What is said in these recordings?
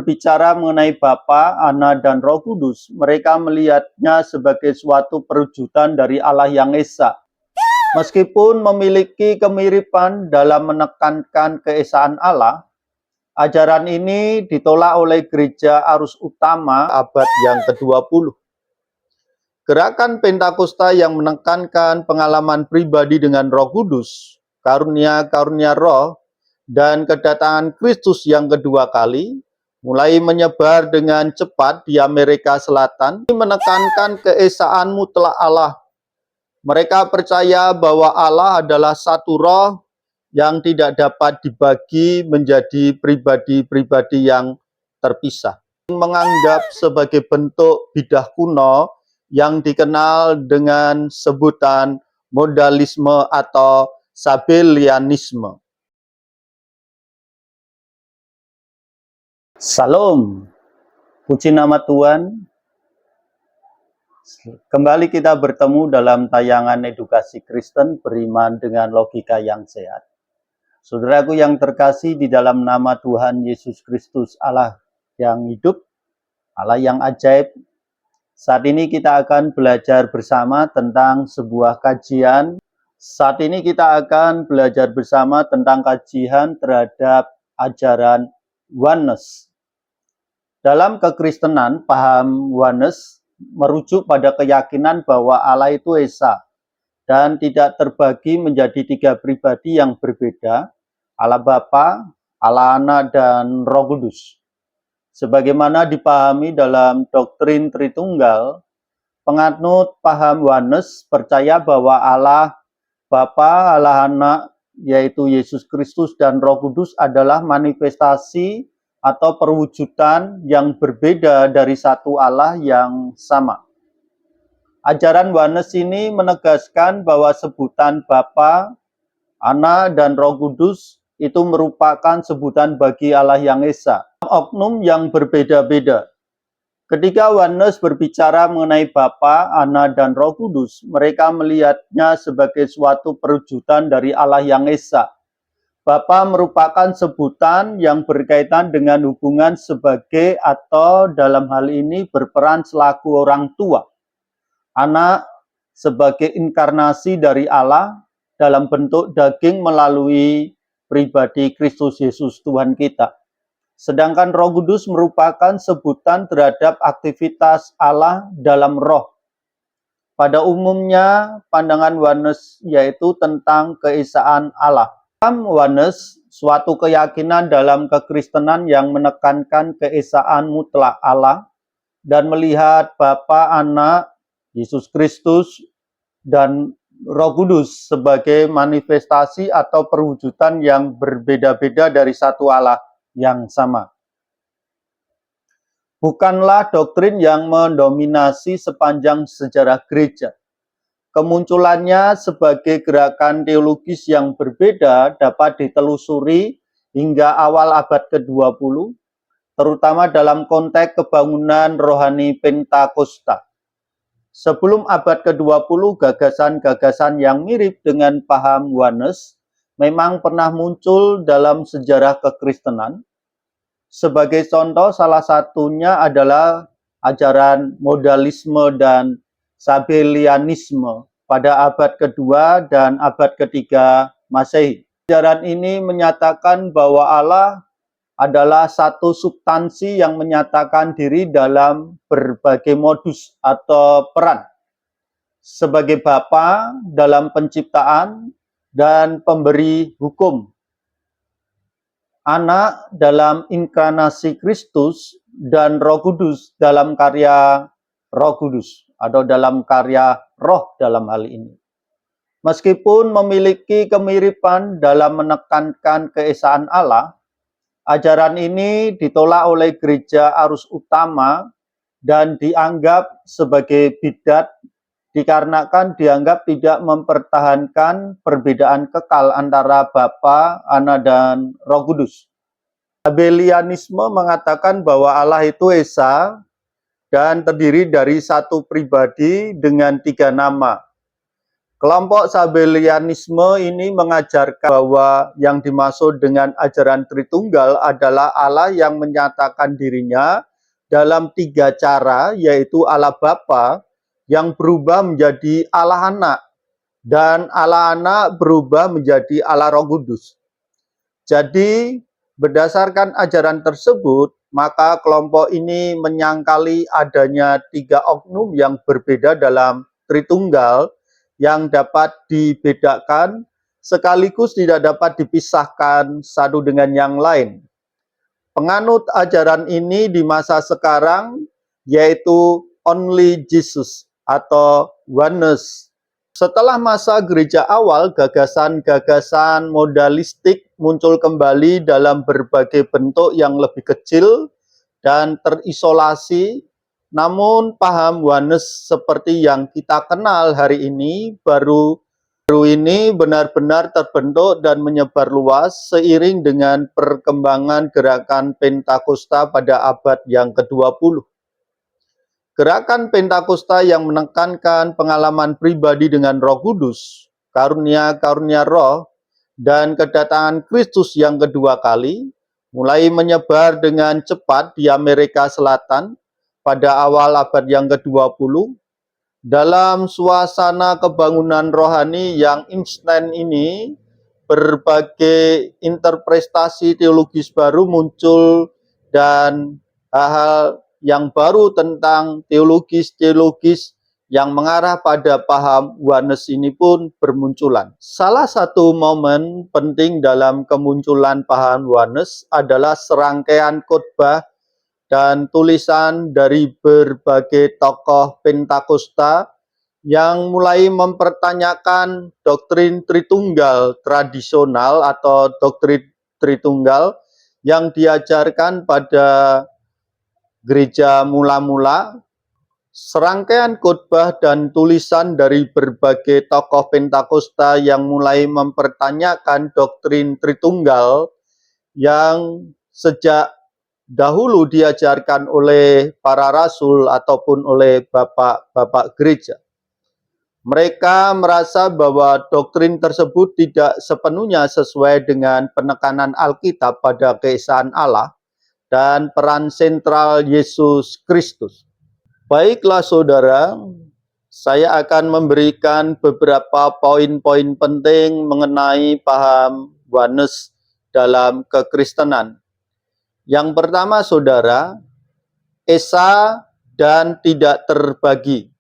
Berbicara mengenai Bapa, Anak, dan Roh Kudus, mereka melihatnya sebagai suatu perwujudan dari Allah yang Esa. Meskipun memiliki kemiripan dalam menekankan keesaan Allah, ajaran ini ditolak oleh gereja arus utama abad yang ke-20. Gerakan Pentakosta yang menekankan pengalaman pribadi dengan Roh Kudus, karunia-karunia roh, dan kedatangan Kristus yang kedua kali, mulai menyebar dengan cepat di Amerika Selatan, menekankan keesaan mutlak Allah. Mereka percaya bahwa Allah adalah satu roh yang tidak dapat dibagi menjadi pribadi-pribadi yang terpisah. Menganggap sebagai bentuk bidah kuno yang dikenal dengan sebutan modalisme atau sabellianisme. Salam, puji nama Tuhan. Kembali kita bertemu dalam tayangan edukasi Kristen beriman dengan logika yang sehat. Saudaraku yang terkasih, di dalam nama Tuhan Yesus Kristus, Allah yang hidup, Allah yang ajaib, saat ini kita akan belajar bersama tentang sebuah kajian. Saat ini kita akan belajar bersama tentang kajian terhadap ajaran oneness. Dalam kekristenan, paham oneness merujuk pada keyakinan bahwa Allah itu Esa dan tidak terbagi menjadi tiga pribadi yang berbeda, Allah Bapa, Allah Anak, dan Roh Kudus. Sebagaimana dipahami dalam doktrin Tritunggal, penganut paham oneness percaya bahwa Allah Bapa, Allah Anak, yaitu Yesus Kristus, dan Roh Kudus adalah manifestasi atau perwujudan yang berbeda dari satu Allah yang sama. Ajaran oneness ini menegaskan bahwa sebutan Bapa, Anak, dan Roh Kudus itu merupakan sebutan bagi Allah yang Esa, oknum yang berbeda-beda. Ketika oneness berbicara mengenai Bapa, Anak, dan Roh Kudus, mereka melihatnya sebagai suatu perwujudan dari Allah yang Esa. Bapa merupakan sebutan yang berkaitan dengan hubungan sebagai atau dalam hal ini berperan selaku orang tua. Anak sebagai inkarnasi dari Allah dalam bentuk daging melalui pribadi Kristus Yesus Tuhan kita. Sedangkan Roh Kudus merupakan sebutan terhadap aktivitas Allah dalam roh. Pada umumnya, pandangan oneness yaitu tentang keesaan Allah. Dalam oneness, suatu keyakinan dalam kekristenan yang menekankan keesaan mutlak Allah dan melihat Bapa, Anak, Yesus Kristus, dan Roh Kudus sebagai manifestasi atau perwujudan yang berbeda-beda dari satu Allah yang sama. Bukanlah doktrin yang mendominasi sepanjang sejarah gereja. Kemunculannya sebagai gerakan teologis yang berbeda dapat ditelusuri hingga awal abad ke-20, terutama dalam konteks kebangunan rohani Pentakosta. Sebelum abad ke-20, gagasan-gagasan yang mirip dengan paham oneness memang pernah muncul dalam sejarah kekristenan. Sebagai contoh, salah satunya adalah ajaran modalisme dan sabellianisme pada abad kedua dan abad ketiga Masehi. Ajaran ini menyatakan bahwa Allah adalah satu substansi yang menyatakan diri dalam berbagai modus atau peran. Sebagai Bapa dalam penciptaan dan pemberi hukum, Anak dalam inkarnasi Kristus, dan Roh Kudus dalam karya Roh Kudus atau dalam karya roh dalam hal ini. Meskipun memiliki kemiripan dalam menekankan keesaan Allah, ajaran ini ditolak oleh gereja arus utama dan dianggap sebagai bidat dikarenakan dianggap tidak mempertahankan perbedaan kekal antara Bapa, Anak, dan Roh Kudus. Sabellianisme mengatakan bahwa Allah itu Esa dan terdiri dari satu pribadi dengan tiga nama. Kelompok Sabellianisme ini mengajarkan bahwa yang dimaksud dengan ajaran Tritunggal adalah Allah yang menyatakan dirinya dalam 3 cara, yaitu Allah Bapa yang berubah menjadi Allah Anak, dan Allah Anak berubah menjadi Allah Roh Kudus. Jadi, berdasarkan ajaran tersebut, maka kelompok ini menyangkali adanya 3 oknum yang berbeda dalam Tritunggal yang dapat dibedakan sekaligus tidak dapat dipisahkan satu dengan yang lain. Penganut ajaran ini di masa sekarang yaitu Only Jesus atau Oneness. Setelah masa gereja awal, gagasan-gagasan modalistik muncul kembali dalam berbagai bentuk yang lebih kecil dan terisolasi. Namun paham oneness seperti yang kita kenal hari ini baru ini benar-benar terbentuk dan menyebar luas seiring dengan perkembangan gerakan Pentakosta pada abad yang ke-20. Gerakan Pentakosta yang menekankan pengalaman pribadi dengan Roh Kudus, karunia-karunia Roh, dan kedatangan Kristus yang kedua kali, mulai menyebar dengan cepat di Amerika Selatan pada awal abad yang ke-20. Dalam suasana kebangunan rohani yang instan ini, berbagai interpretasi teologis baru muncul dan hal-hal yang baru tentang teologis yang mengarah pada paham oneness ini pun bermunculan. Salah satu momen penting dalam kemunculan paham oneness adalah serangkaian khotbah dan tulisan dari berbagai tokoh Pentakosta yang mulai mempertanyakan doktrin Tritunggal tradisional atau doktrin Tritunggal yang diajarkan pada gereja mula-mula. Serangkaian khotbah dan tulisan dari berbagai tokoh Pentakosta yang mulai mempertanyakan doktrin Tritunggal yang sejak dahulu diajarkan oleh para rasul ataupun oleh bapak-bapak gereja. Mereka merasa bahwa doktrin tersebut tidak sepenuhnya sesuai dengan penekanan Alkitab pada keesaan Allah dan peran sentral Yesus Kristus. Baiklah saudara, saya akan memberikan beberapa poin-poin penting mengenai paham oneness dalam kekristenan. Yang pertama saudara, esa dan tidak terbagi.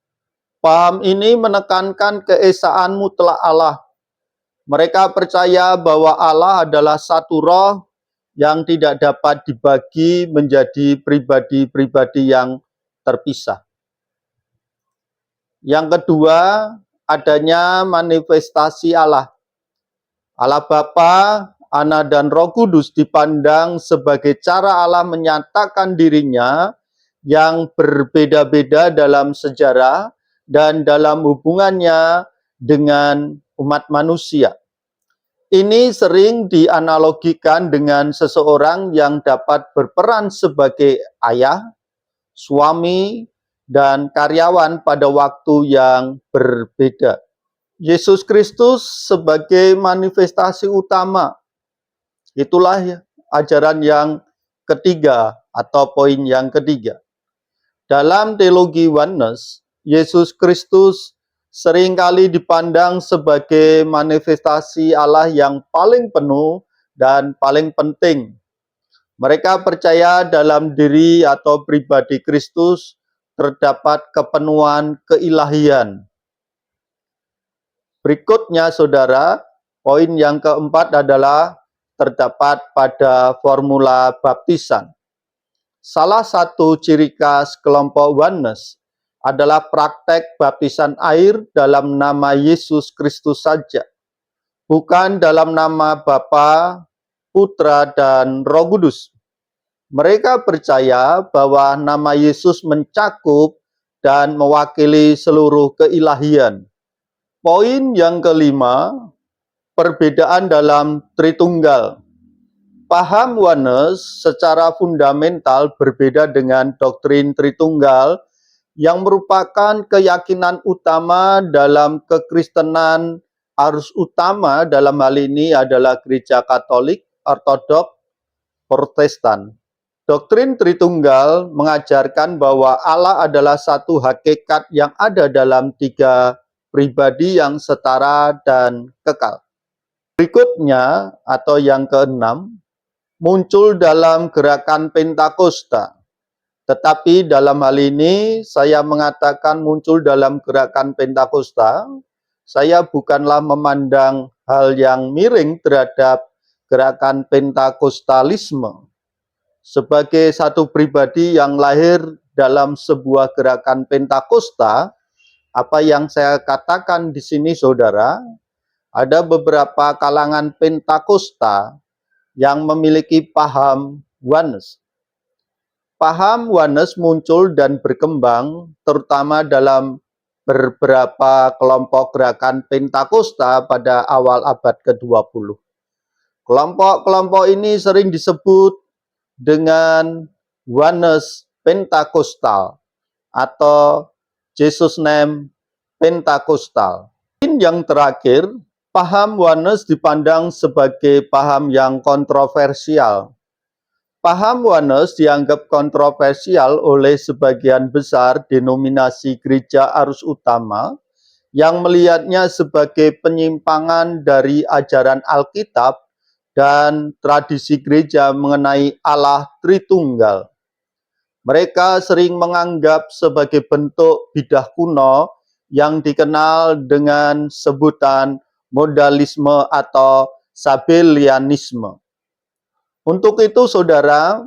Paham ini menekankan keesaan mutlak Allah. Mereka percaya bahwa Allah adalah satu roh yang tidak dapat dibagi menjadi pribadi-pribadi yang terpisah. Yang kedua, adanya manifestasi Allah. Allah Bapa, Anak dan Roh Kudus dipandang sebagai cara Allah menyatakan dirinya yang berbeda-beda dalam sejarah dan dalam hubungannya dengan umat manusia. Ini sering dianalogikan dengan seseorang yang dapat berperan sebagai ayah, suami, dan karyawan pada waktu yang berbeda. Yesus Kristus sebagai manifestasi utama. Itulah ajaran yang ketiga atau poin yang ketiga. Dalam teologi oneness, Yesus Kristus seringkali dipandang sebagai manifestasi Allah yang paling penuh dan paling penting. Mereka percaya dalam diri atau pribadi Kristus terdapat kepenuhan keilahian. Berikutnya saudara, poin yang keempat adalah terdapat pada formula baptisan. Salah satu ciri khas kelompok oneness adalah praktek baptisan air dalam nama Yesus Kristus saja, bukan dalam nama Bapa, Putra, dan Roh Kudus. Mereka percaya bahwa nama Yesus mencakup dan mewakili seluruh keilahian. Poin yang kelima, perbedaan dalam Tritunggal. Paham oneness secara fundamental berbeda dengan doktrin Tritunggal yang merupakan keyakinan utama dalam kekristenan. Arus utama dalam hal ini adalah Gereja Katolik, Ortodok, Protestan. Doktrin Tritunggal mengajarkan bahwa Allah adalah satu hakikat yang ada dalam tiga pribadi yang setara dan kekal. Berikutnya, atau yang keenam, muncul dalam gerakan Pentakosta. Tetapi dalam hal ini saya mengatakan muncul dalam gerakan Pentakosta, saya bukanlah memandang hal yang miring terhadap gerakan Pentakostalisme. Sebagai satu pribadi yang lahir dalam sebuah gerakan Pentakosta, apa yang saya katakan di sini saudara, ada beberapa kalangan Pentakosta yang memiliki paham oneness. Paham oneness muncul dan berkembang terutama dalam beberapa kelompok gerakan Pentakosta pada awal abad ke-20. Kelompok-kelompok ini sering disebut dengan oneness Pentakostal atau Jesus Name Pentakostal. Yang terakhir, paham oneness dipandang sebagai paham yang kontroversial. Paham oneness dianggap kontroversial oleh sebagian besar denominasi gereja arus utama yang melihatnya sebagai penyimpangan dari ajaran Alkitab dan tradisi gereja mengenai Allah Tritunggal. Mereka sering menganggap sebagai bentuk bidah kuno yang dikenal dengan sebutan modalisme atau sabellianisme. Untuk itu, saudara,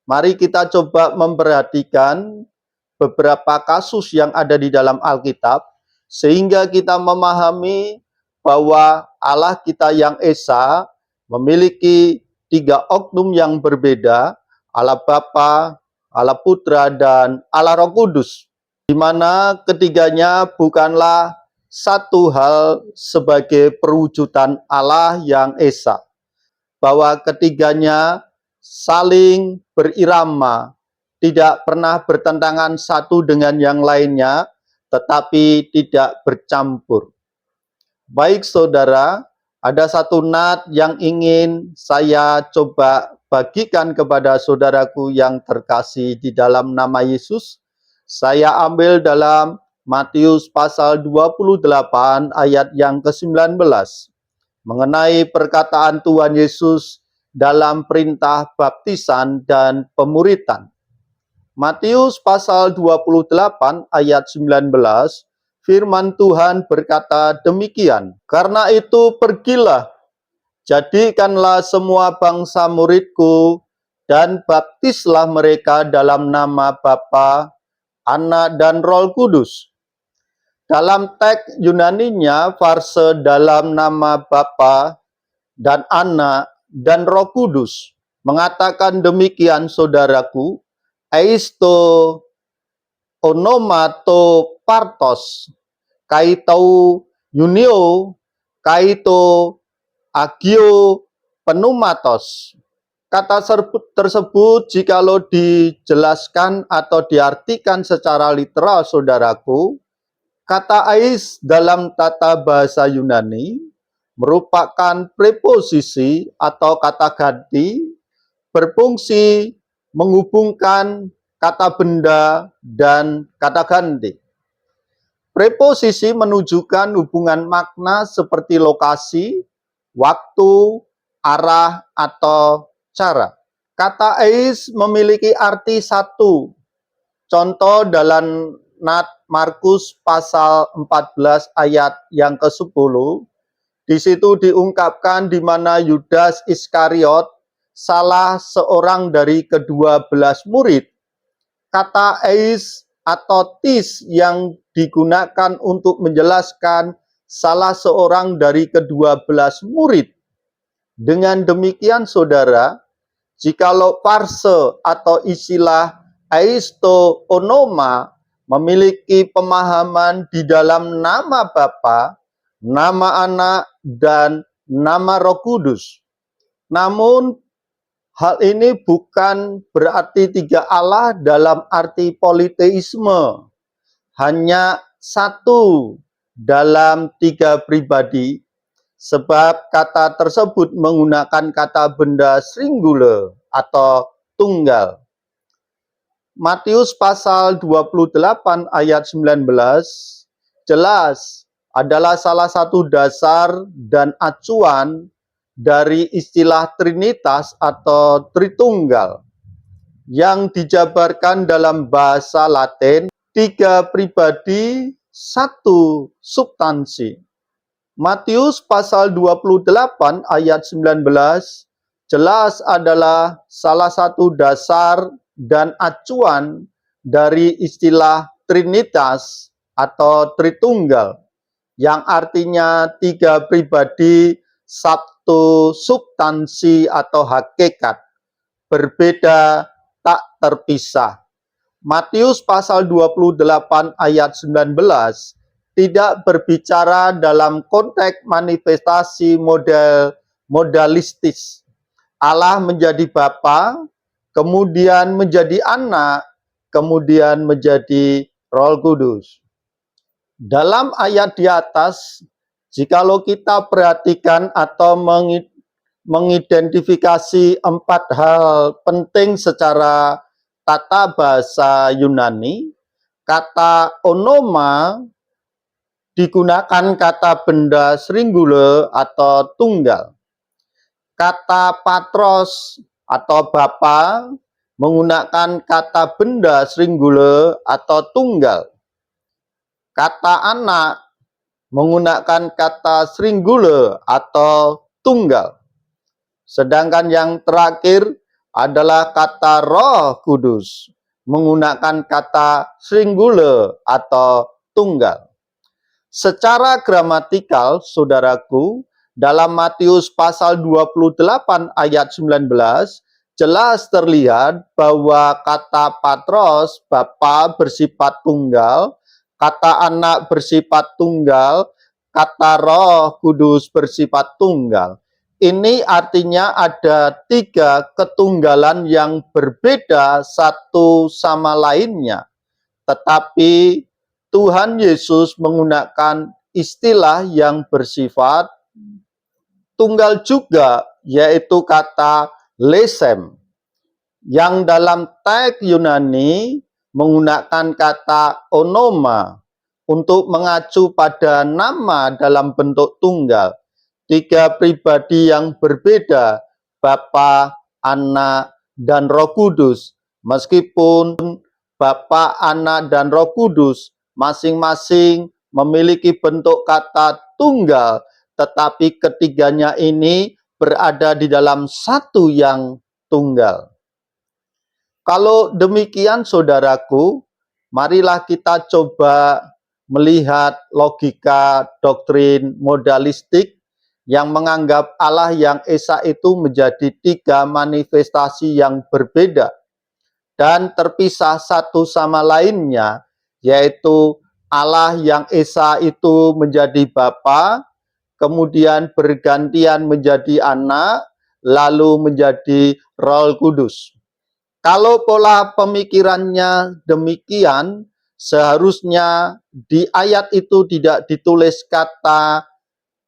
mari kita coba memperhatikan beberapa kasus yang ada di dalam Alkitab, sehingga kita memahami bahwa Allah kita yang Esa memiliki tiga oknum yang berbeda, Allah Bapa, Allah Putra, dan Allah Roh Kudus, di mana ketiganya bukanlah satu hal sebagai perwujudan Allah yang Esa, bahwa ketiganya saling berirama, tidak pernah bertentangan satu dengan yang lainnya, tetapi tidak bercampur. Baik saudara, ada satu nat yang ingin saya coba bagikan kepada saudaraku yang terkasih di dalam nama Yesus. Saya ambil dalam Matius pasal 28 ayat yang ke-19. Mengenai perkataan Tuhan Yesus dalam perintah baptisan dan pemuritan. Matius pasal 28 ayat 19, firman Tuhan berkata demikian, "Karena itu pergilah, jadikanlah semua bangsa muridku, dan baptislah mereka dalam nama Bapa, Anak, dan Roh Kudus." Dalam teks Yunaninya, farse dalam nama Bapa dan Anak dan Roh Kudus mengatakan demikian saudaraku, eisto onomato partos, kaito unio, kaito agio penumatos. Kata tersebut jikalau dijelaskan atau diartikan secara literal saudaraku, kata ais dalam tata bahasa Yunani merupakan preposisi atau kata ganti berfungsi menghubungkan kata benda dan kata ganti. Preposisi menunjukkan hubungan makna seperti lokasi, waktu, arah, atau cara. Kata ais memiliki arti satu. Contoh dalam Nat Markus pasal 14 ayat yang ke-10, di situ diungkapkan di mana Yudas Iskariot, salah seorang dari ke-12 murid. Kata eis atau tis yang digunakan untuk menjelaskan salah seorang dari ke-12 murid. Dengan demikian saudara, jikalau farse atau istilah aisto onoma memiliki pemahaman di dalam nama Bapa, nama Anak, dan nama Roh Kudus. Namun, hal ini bukan berarti tiga Allah dalam arti politeisme, hanya satu dalam tiga pribadi, sebab kata tersebut menggunakan kata benda singular atau tunggal. Matius pasal 28 ayat 19 jelas adalah salah satu dasar dan acuan dari istilah Trinitas atau Tritunggal yang dijabarkan dalam bahasa Latin, tiga pribadi, satu substansi. Matius pasal 28 ayat 19 jelas adalah salah satu dasar dan acuan dari istilah Trinitas atau Tritunggal, yang artinya tiga pribadi, satu substansi atau hakikat, berbeda tak terpisah. Matius pasal 28 ayat 19 tidak berbicara dalam konteks manifestasi modalistis. Allah menjadi Bapa, kemudian menjadi Anak, kemudian menjadi Roh Kudus. Dalam ayat di atas, jikalau kita perhatikan atau mengidentifikasi empat hal penting secara tata bahasa Yunani, kata onoma digunakan kata benda singular atau tunggal. Kata patros atau bapa menggunakan kata benda singular atau tunggal. Kata anak menggunakan kata singular atau tunggal. Sedangkan yang terakhir adalah kata Roh Kudus menggunakan kata singular atau tunggal. Secara gramatikal, saudaraku, dalam Matius pasal 28 ayat 19, jelas terlihat bahwa kata patros, Bapa, bersifat tunggal, kata anak bersifat tunggal, kata Roh Kudus bersifat tunggal. Ini artinya ada tiga ketunggalan yang berbeda satu sama lainnya. Tetapi Tuhan Yesus menggunakan istilah yang bersifat tunggal juga, yaitu kata lesem, yang dalam teks Yunani menggunakan kata onoma untuk mengacu pada nama dalam bentuk tunggal. Tiga pribadi yang berbeda, Bapa, Anak, dan Roh Kudus. Meskipun Bapa, Anak, dan Roh Kudus masing-masing memiliki bentuk kata tunggal, tetapi ketiganya ini berada di dalam satu yang tunggal. Kalau demikian, saudaraku, marilah kita coba melihat logika doktrin modalistik yang menganggap Allah yang Esa itu menjadi tiga manifestasi yang berbeda dan terpisah satu sama lainnya, yaitu Allah yang Esa itu menjadi Bapa, kemudian bergantian menjadi Anak, lalu menjadi Roh Kudus. Kalau pola pemikirannya demikian, seharusnya di ayat itu tidak ditulis kata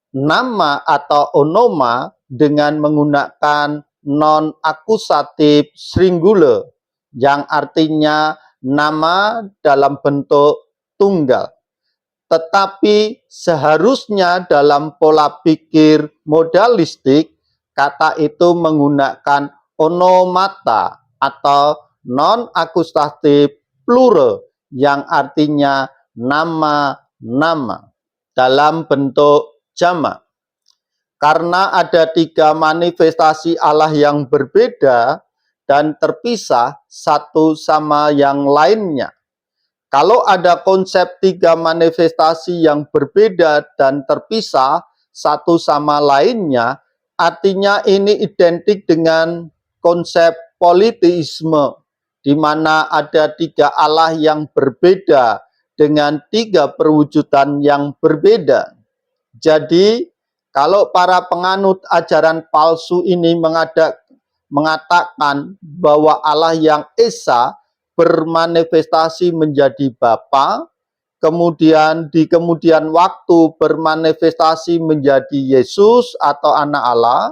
nama atau onoma dengan menggunakan non-akusatif singular, yang artinya nama dalam bentuk tunggal. Tetapi seharusnya dalam pola pikir modalistik, kata itu menggunakan onomata atau non-akusatif plural, yang artinya nama-nama dalam bentuk jamak. Karena ada tiga manifestasi Allah yang berbeda dan terpisah satu sama yang lainnya. Kalau ada konsep tiga manifestasi yang berbeda dan terpisah satu sama lainnya, artinya ini identik dengan konsep politeisme, di mana ada tiga Allah yang berbeda dengan tiga perwujudan yang berbeda. Jadi, kalau para penganut ajaran palsu ini mengatakan bahwa Allah yang Esa bermanifestasi menjadi Bapa, kemudian di kemudian waktu bermanifestasi menjadi Yesus atau anak Allah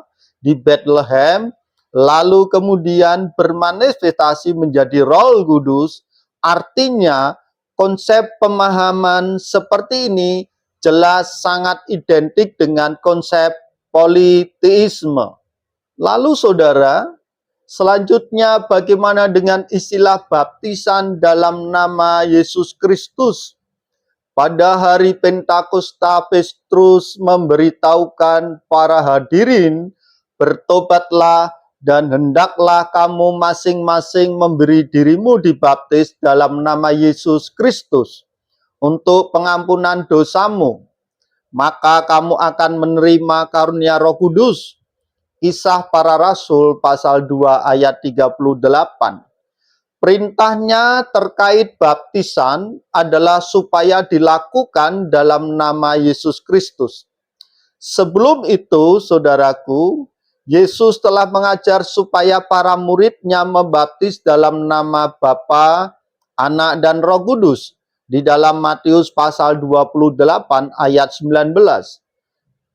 di Bethlehem, lalu kemudian bermanifestasi menjadi Roh Kudus. Artinya konsep pemahaman seperti ini jelas sangat identik dengan konsep politeisme. Lalu saudara, selanjutnya bagaimana dengan istilah baptisan dalam nama Yesus Kristus? Pada hari Pentakosta, Petrus memberitahukan para hadirin, bertobatlah dan hendaklah kamu masing-masing memberi dirimu dibaptis dalam nama Yesus Kristus untuk pengampunan dosamu. Maka kamu akan menerima karunia Roh Kudus. Kisah Para Rasul pasal 2 ayat 38. Perintahnya terkait baptisan adalah supaya dilakukan dalam nama Yesus Kristus. Sebelum itu, saudaraku, Yesus telah mengajar supaya para muridnya membaptis dalam nama Bapa, Anak, dan Roh Kudus di dalam Matius pasal 28 ayat 19.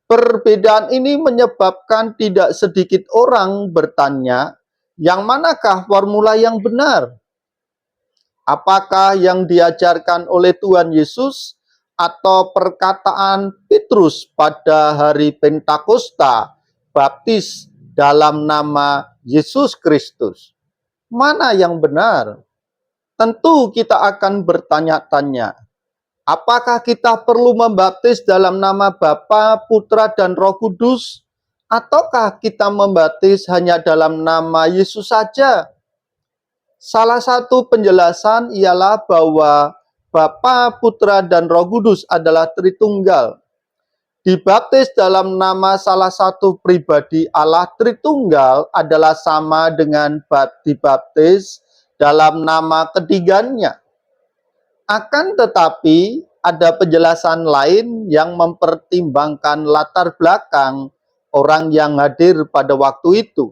Perbedaan ini menyebabkan tidak sedikit orang bertanya, yang manakah formula yang benar? Apakah yang diajarkan oleh Tuhan Yesus atau perkataan Petrus pada hari Pentakosta, baptis dalam nama Yesus Kristus? Mana yang benar? Tentu kita akan bertanya-tanya. Apakah kita perlu membaptis dalam nama Bapa, Putra, dan Roh Kudus? Ataukah kita membaptis hanya dalam nama Yesus saja? Salah satu penjelasan ialah bahwa Bapa, Putra, dan Roh Kudus adalah Tritunggal. Dibaptis dalam nama salah satu pribadi Allah Tritunggal adalah sama dengan dibaptis dalam nama ketiganya. Akan tetapi, ada penjelasan lain yang mempertimbangkan latar belakang orang yang hadir pada waktu itu.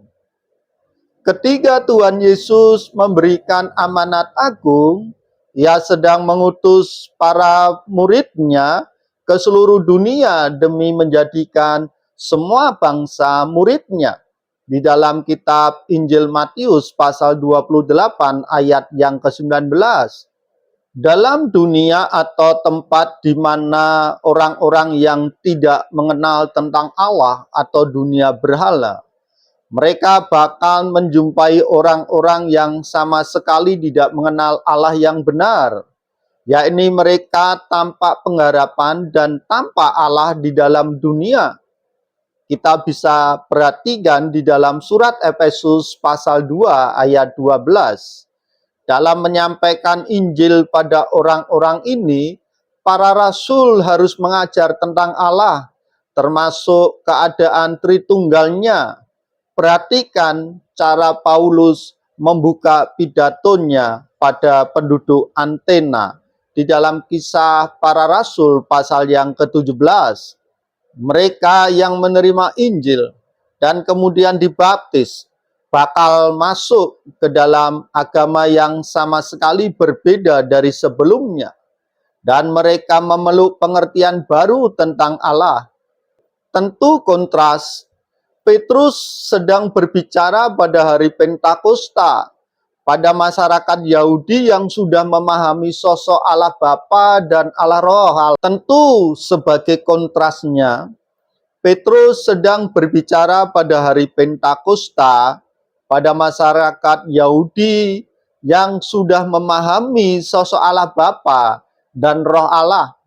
Ketika Tuhan Yesus memberikan amanat agung, Ia sedang mengutus para muridnya ke seluruh dunia demi menjadikan semua bangsa muridnya. Di dalam kitab Injil Matius pasal 28 ayat yang ke-19. Dalam dunia atau tempat di mana orang-orang yang tidak mengenal tentang Allah atau dunia berhala, mereka bakal menjumpai orang-orang yang sama sekali tidak mengenal Allah yang benar, yakni mereka tanpa pengharapan dan tanpa Allah di dalam dunia. Kita bisa perhatikan di dalam surat Efesus pasal 2 ayat 12. Dalam menyampaikan Injil pada orang-orang ini, para rasul harus mengajar tentang Allah, termasuk keadaan Tritunggalnya. Perhatikan cara Paulus membuka pidatonya pada penduduk Antena di dalam Kisah Para Rasul pasal yang ke-17. Mereka yang menerima Injil dan kemudian dibaptis bakal masuk ke dalam agama yang sama sekali berbeda dari sebelumnya. Dan mereka memeluk pengertian baru tentang Allah. Tentu kontras, Petrus sedang berbicara pada hari Pentakosta, pada masyarakat Yahudi yang sudah memahami sosok Allah Bapa dan Allah Roh. Tentu sebagai kontrasnya, Petrus sedang berbicara pada hari Pentakosta, pada masyarakat Yahudi yang sudah memahami sosok Allah Bapa dan Roh Allah.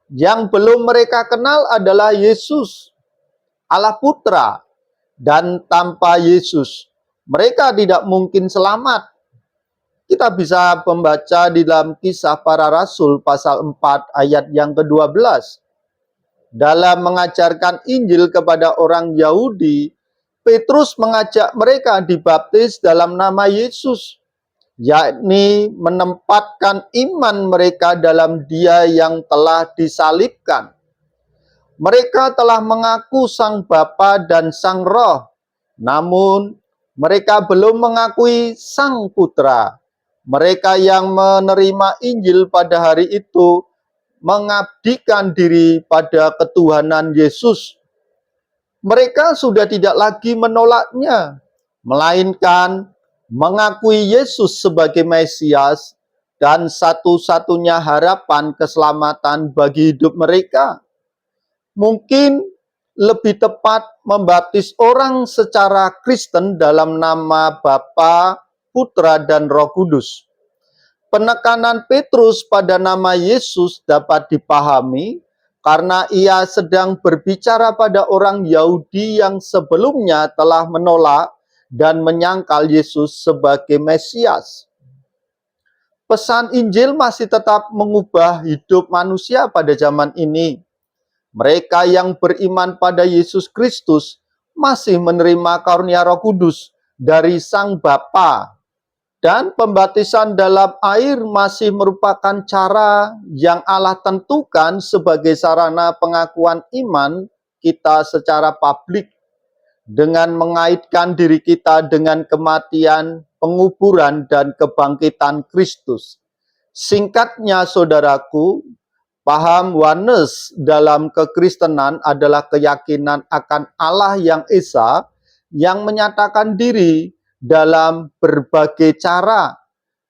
Yang belum mereka kenal adalah Yesus, Allah Putra, dan tanpa Yesus mereka tidak mungkin selamat. Kita bisa membaca di dalam Kisah Para Rasul pasal 4 ayat yang ke-12. Dalam mengajarkan Injil kepada orang Yahudi, Petrus mengajak mereka dibaptis dalam nama Yesus, yakni menempatkan iman mereka dalam Dia yang telah disalibkan. Mereka telah mengaku Sang Bapa dan Sang Roh, namun mereka belum mengakui Sang Putra. Mereka yang menerima Injil pada hari itu mengabdikan diri pada ketuhanan Yesus. Mereka sudah tidak lagi menolaknya, melainkan mengakui Yesus sebagai Mesias dan satu-satunya harapan keselamatan bagi hidup mereka. Mungkin lebih tepat membaptis orang secara Kristen dalam nama Bapa, Putra, dan Roh Kudus. Penekanan Petrus pada nama Yesus dapat dipahami karena ia sedang berbicara pada orang Yahudi yang sebelumnya telah menolak dan menyangkal Yesus sebagai Mesias. Pesan Injil masih tetap mengubah hidup manusia pada zaman ini. Mereka yang beriman pada Yesus Kristus masih menerima karunia Roh Kudus dari Sang Bapa. Dan pembaptisan dalam air masih merupakan cara yang Allah tentukan sebagai sarana pengakuan iman kita secara publik dengan mengaitkan diri kita dengan kematian, penguburan, dan kebangkitan Kristus. Singkatnya, saudaraku, paham oneness dalam kekristenan adalah keyakinan akan Allah yang Esa yang menyatakan diri dalam berbagai cara,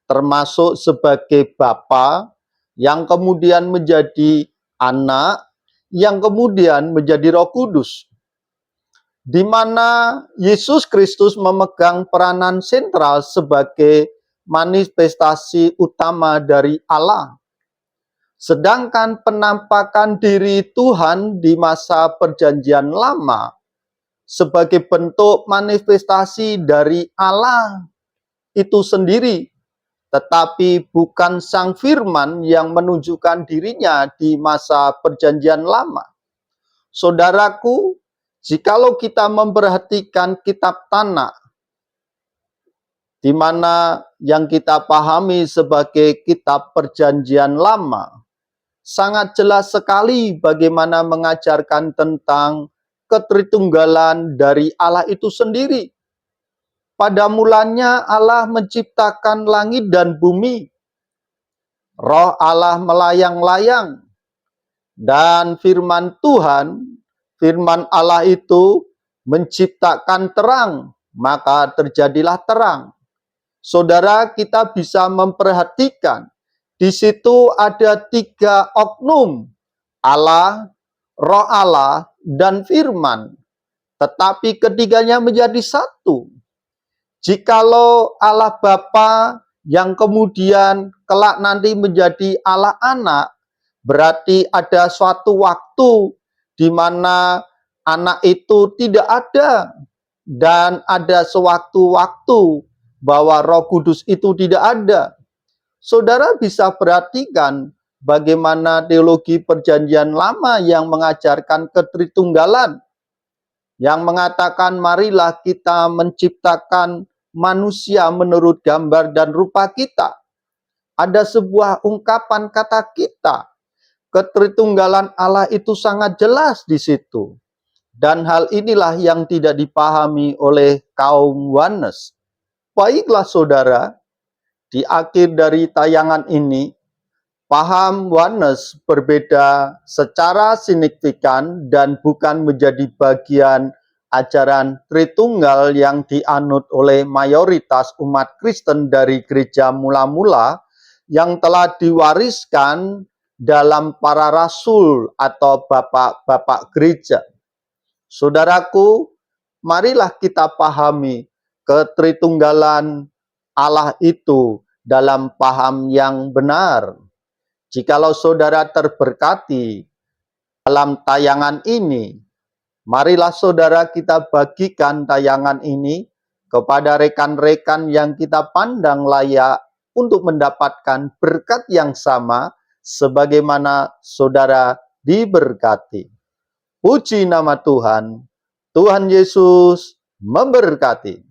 termasuk sebagai Bapa, yang kemudian menjadi Anak, yang kemudian menjadi Roh Kudus, di mana Yesus Kristus memegang peranan sentral sebagai manifestasi utama dari Allah. Sedangkan penampakan diri Tuhan di masa Perjanjian Lama sebagai bentuk manifestasi dari Allah itu sendiri, tetapi bukan Sang Firman yang menunjukkan dirinya di masa Perjanjian Lama. Saudaraku, jikalau kita memperhatikan kitab Tanakh, di mana yang kita pahami sebagai kitab Perjanjian Lama, sangat jelas sekali bagaimana mengajarkan tentang ketritunggalan dari Allah itu sendiri. Pada mulanya Allah menciptakan langit dan bumi. Roh Allah melayang-layang. Dan firman Tuhan, firman Allah itu menciptakan terang, maka terjadilah terang. Saudara, kita bisa memperhatikan di situ ada 3 oknum, Allah, Roh Allah, dan firman. Tetapi ketiganya menjadi satu. Jikalau Allah Bapa yang kemudian kelak nanti menjadi Allah Anak, berarti ada suatu waktu di mana anak itu tidak ada, dan ada sewaktu-waktu bahwa Roh Kudus itu tidak ada. Saudara bisa perhatikan bagaimana teologi Perjanjian Lama yang mengajarkan ketritunggalan, yang mengatakan marilah kita menciptakan manusia menurut gambar dan rupa kita. Ada sebuah ungkapan kata kita. Ketritunggalan Allah itu sangat jelas di situ. Dan hal inilah yang tidak dipahami oleh kaum oneness. Baiklah saudara, di akhir dari tayangan ini, paham oneness berbeda secara signifikan dan bukan menjadi bagian ajaran Tritunggal yang dianut oleh mayoritas umat Kristen dari gereja mula-mula yang telah diwariskan dalam para rasul atau bapak-bapak gereja. Saudaraku, marilah kita pahami ketritunggalan Allah itu dalam paham yang benar. Jikalau saudara terberkati dalam tayangan ini, marilah saudara kita bagikan tayangan ini kepada rekan-rekan yang kita pandang layak untuk mendapatkan berkat yang sama sebagaimana saudara diberkati. Puji nama Tuhan. Tuhan Yesus memberkati.